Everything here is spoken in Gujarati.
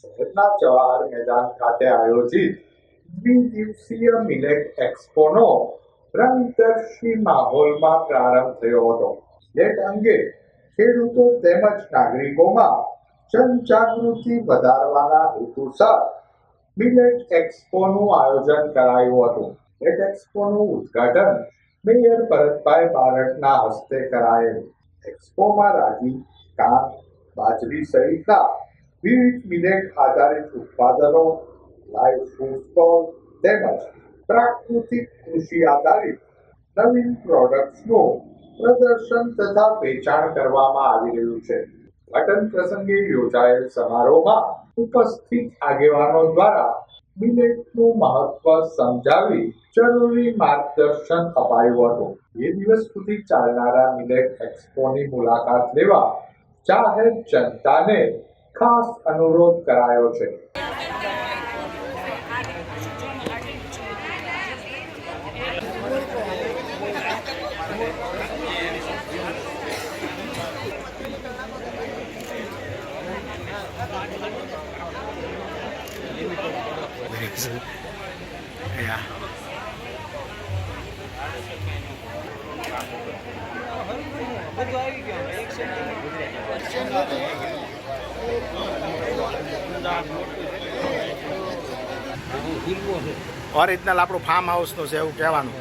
શહેરના જવાહર મેદાન ખાતે આયોજિત દ્વિદિવસીય મિલેટ એક્સપોનો રંગદર્શી માહોલમાં પ્રારંભ થયો હતો. મિલેટ અંગે ખેડૂતો તેમજ નાગરિકોમાં જનજાગૃતિ વધારવાના હેતુસર મિલેટ એક્સપોનું આયોજન કરાયું હતું. મિલેટ એક્સપોનું ઉદ્ઘાટન મેયર ભરતભાઈ બારડના હસ્તે કરાયેલ. એક્સપોમાં રાગી, કાંગ, બાજરી સહિતના વિવિધ મિલેટ આધારિત ઉત્પાદનો, લાઈવ ફૂડ સ્ટોલ તેમજ પ્રાકૃતિક કૃષિ આધારિત નવીન પ્રોડક્ટ્સનું પ્રદર્શન તથા વેચાણ કરવામાં આવી રહ્યું છે. ઉદ્ઘાટન પ્રસંગે યોજાયેલ સમારોહમાં ઉપસ્થિત આગેવાનો દ્વારા મિલેટનું મહત્વ સમજાવી જરૂરી માર્ગદર્શન અપાયું હતું. 2 દિવસ સુધી ચાલનારા મિલેટ એક્સપોની મુલાકાત લેવા જાહેર જનતાને ખાસ અનુરોધ કરાયો છે. ઓરિજિનલ આપણું ફાર્મ હાઉસનું છે એવું કહેવાનું.